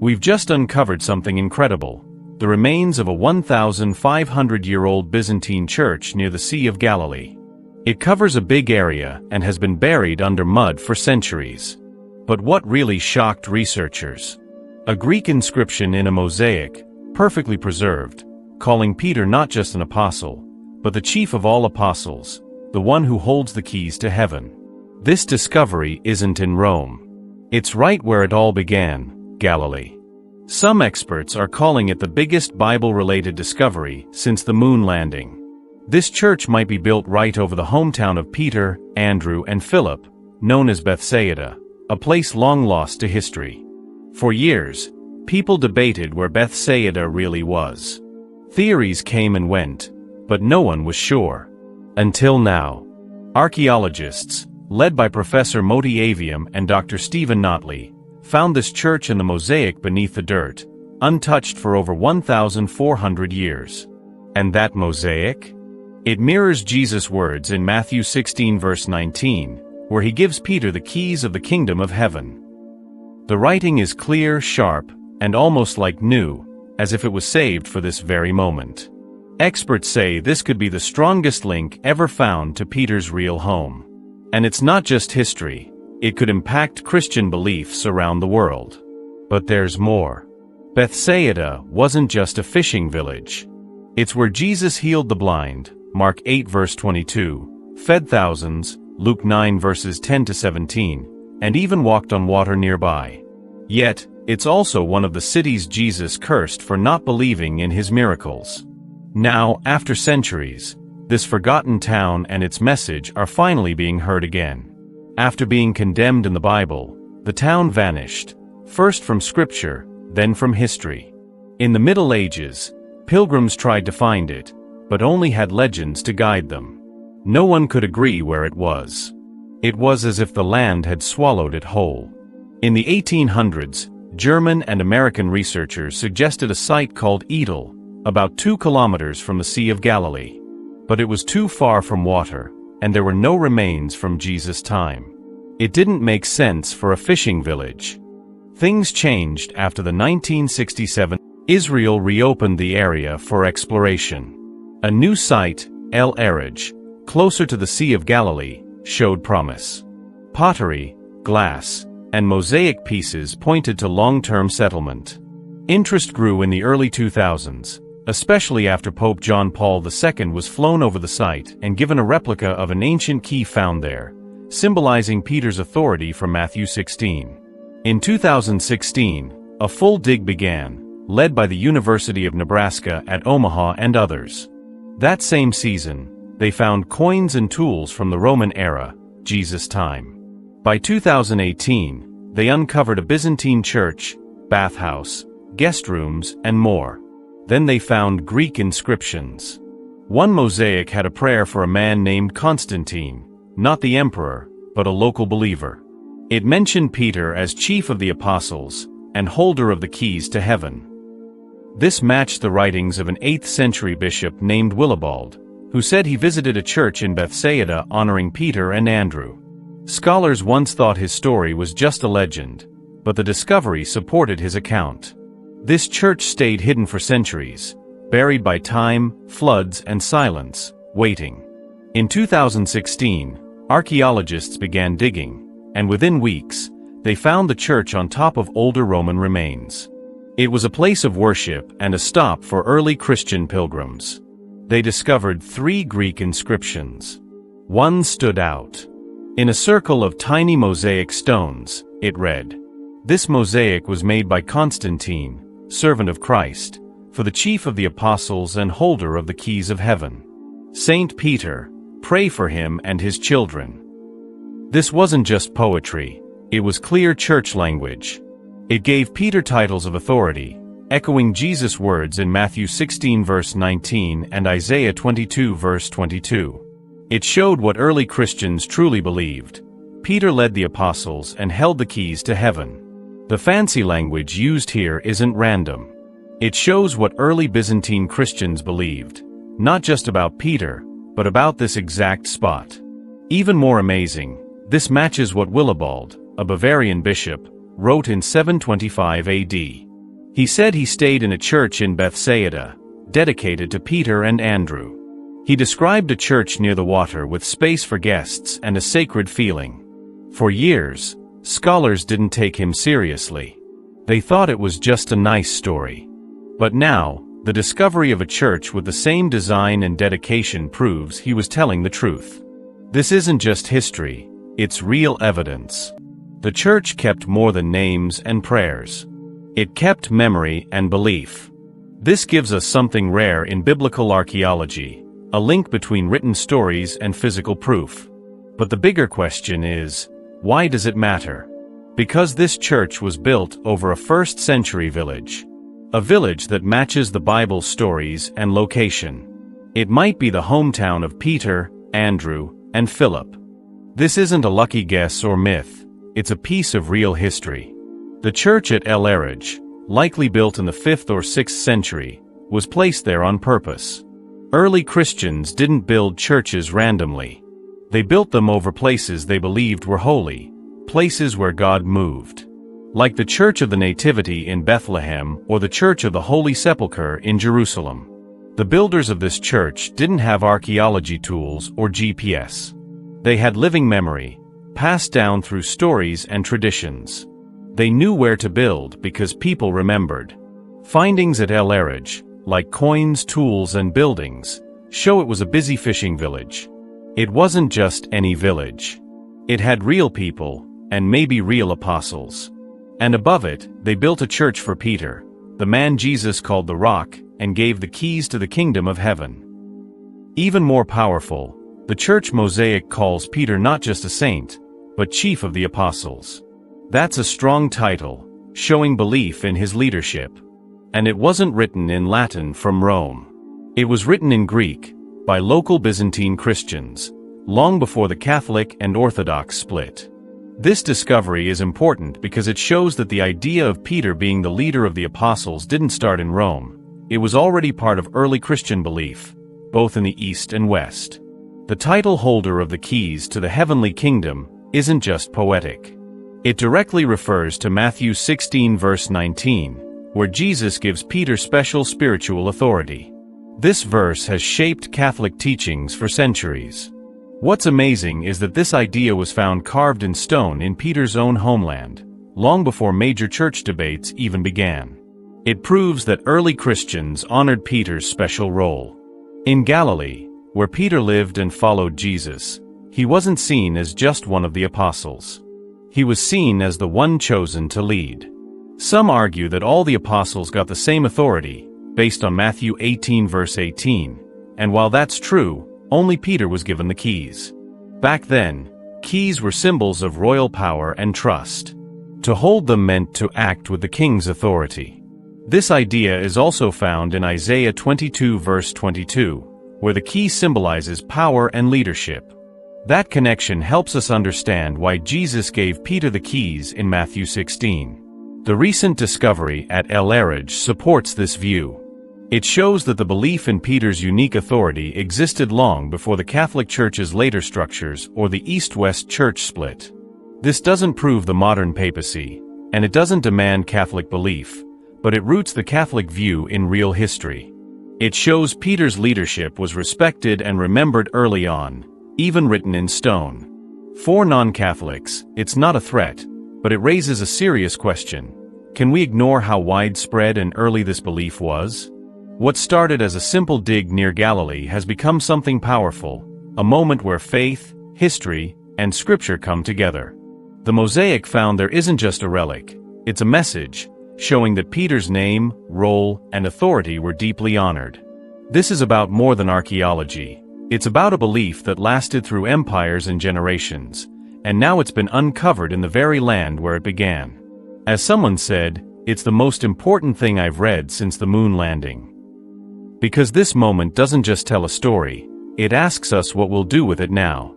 We've just uncovered something incredible: the remains of a 1,500-year-old Byzantine church near the Sea of Galilee. It covers a big area and has been buried under mud for centuries. But what really shocked researchers? A Greek inscription in a mosaic, perfectly preserved, calling Peter not just an apostle, but the chief of all apostles, the one who holds the keys to heaven. This discovery isn't in Rome. It's right where it all began, Galilee. Some experts are calling it the biggest Bible-related discovery since the moon landing. This church might be built right over the hometown of Peter, Andrew, and Philip, known as Bethsaida, a place long lost to history. For years, people debated where Bethsaida really was. Theories came and went, but no one was sure. Until now. Archaeologists, led by Professor Moti Aviam and Dr. Stephen Notley, found this church and the mosaic beneath the dirt, untouched for over 1,400 years. And that mosaic? It mirrors Jesus' words in Matthew 16 verse 19, where he gives Peter the keys of the kingdom of heaven. The writing is clear, sharp, and almost like new, as if it was saved for this very moment. Experts say this could be the strongest link ever found to Peter's real home. And it's not just history, it could impact Christian beliefs around the world. But there's more. Bethsaida wasn't just a fishing village. It's where Jesus healed the blind, Mark 8 verse 22, fed thousands, Luke 9 verses 10 to 17, and even walked on water nearby. Yet, it's also one of the cities Jesus cursed for not believing in his miracles. Now, after centuries, this forgotten town and its message are finally being heard again. After being condemned in the Bible, the town vanished, first from scripture, then from history. In the Middle Ages, pilgrims tried to find it, but only had legends to guide them. No one could agree where it was. It was as if the land had swallowed it whole. In the 1800s, German and American researchers suggested a site called Edel, about 2 kilometers from the Sea of Galilee. But it was too far from water, and there were no remains from Jesus' time. It didn't make sense for a fishing village. Things changed after the 1967 Israel reopened the area for exploration. A new site, El Araj, closer to the Sea of Galilee, showed promise. Pottery, glass, and mosaic pieces pointed to long-term settlement. Interest grew in the early 2000s, especially after Pope John Paul II was flown over the site and given a replica of an ancient key found there, symbolizing Peter's authority from Matthew 16. In 2016, a full dig began, led by the University of Nebraska at Omaha and others. That same season, they found coins and tools from the Roman era, Jesus' time. By 2018, they uncovered a Byzantine church, bathhouse, guest rooms, and more. Then they found Greek inscriptions. One mosaic had a prayer for a man named Constantine, not the emperor, but a local believer. It mentioned Peter as chief of the apostles and holder of the keys to heaven. This matched the writings of an 8th-century bishop named Willibald, who said he visited a church in Bethsaida honoring Peter and Andrew. Scholars once thought his story was just a legend, but the discovery supported his account. This church stayed hidden for centuries, buried by time, floods, and silence, waiting. In 2016, archaeologists began digging, and within weeks, they found the church on top of older Roman remains. It was a place of worship and a stop for early Christian pilgrims. They discovered 3 Greek inscriptions. One stood out. In a circle of tiny mosaic stones, it read, "This mosaic was made by Constantine, servant of Christ, for the chief of the apostles and holder of the keys of heaven. Saint Peter, pray for him and his children." This wasn't just poetry, it was clear church language. It gave Peter titles of authority, echoing Jesus' words in Matthew 16 verse 19 and Isaiah 22 verse 22. It showed what early Christians truly believed. Peter led the apostles and held the keys to heaven. The fancy language used here isn't random. It shows what early Byzantine Christians believed, not just about Peter, but about this exact spot. Even more amazing, this matches what Willibald, a Bavarian bishop, wrote in 725 AD. He said he stayed in a church in Bethsaida, dedicated to Peter and Andrew. He described a church near the water with space for guests and a sacred feeling. For years, scholars didn't take him seriously. They thought it was just a nice story. But now, the discovery of a church with the same design and dedication proves he was telling the truth. This isn't just history, it's real evidence. The church kept more than names and prayers. It kept memory and belief. This gives us something rare in biblical archaeology, a link between written stories and physical proof. But the bigger question is, why does it matter? Because this church was built over a first-century village. A village that matches the Bible's stories and location. It might be the hometown of Peter, Andrew, and Philip. This isn't a lucky guess or myth, it's a piece of real history. The church at eearts, likely built in the 5th or 6th century, was placed there on purpose. Early Christians didn't build churches randomly. They built them over places they believed were holy, places where God moved. Like the Church of the Nativity in Bethlehem or the Church of the Holy Sepulchre in Jerusalem. The builders of this church didn't have archaeology tools or GPS. They had living memory, passed down through stories and traditions. They knew where to build because people remembered. Findings at eearts, like coins, tools, and buildings, show it was a busy fishing village. It wasn't just any village. It had real people, and maybe real apostles. And above it, they built a church for Peter, the man Jesus called the Rock, and gave the keys to the kingdom of heaven. Even more powerful, the church mosaic calls Peter not just a saint, but chief of the apostles. That's a strong title, showing belief in his leadership. And it wasn't written in Latin from Rome. It was written in Greek, by local Byzantine Christians, long before the Catholic and Orthodox split. This discovery is important because it shows that the idea of Peter being the leader of the apostles didn't start in Rome. It was already part of early Christian belief, both in the East and West. The title holder of the keys to the heavenly kingdom isn't just poetic. It directly refers to Matthew 16 verse 19, where Jesus gives Peter special spiritual authority. This verse has shaped Catholic teachings for centuries. What's amazing is that this idea was found carved in stone in Peter's own homeland, long before major church debates even began. It proves that early Christians honored Peter's special role. In Galilee, where Peter lived and followed Jesus, he wasn't seen as just one of the apostles. He was seen as the one chosen to lead. Some argue that all the apostles got the same authority, based on Matthew 18 verse 18, and while that's true, only Peter was given the keys. Back then, keys were symbols of royal power and trust. To hold them meant to act with the king's authority. This idea is also found in Isaiah 22 verse 22, where the key symbolizes power and leadership. That connection helps us understand why Jesus gave Peter the keys in Matthew 16. The recent discovery at eearts supports this view. It shows that the belief in Peter's unique authority existed long before the Catholic Church's later structures or the East-West Church split. This doesn't prove the modern papacy, and it doesn't demand Catholic belief, but it roots the Catholic view in real history. It shows Peter's leadership was respected and remembered early on, even written in stone. For non-Catholics, it's not a threat, but it raises a serious question. Can we ignore how widespread and early this belief was? What started as a simple dig near Galilee has become something powerful, a moment where faith, history, and scripture come together. The mosaic found there isn't just a relic, it's a message, showing that Peter's name, role, and authority were deeply honored. This is about more than archaeology. It's about a belief that lasted through empires and generations, and now it's been uncovered in the very land where it began. As someone said, it's the most important thing I've read since the moon landing. Because this moment doesn't just tell a story, it asks us what we'll do with it now.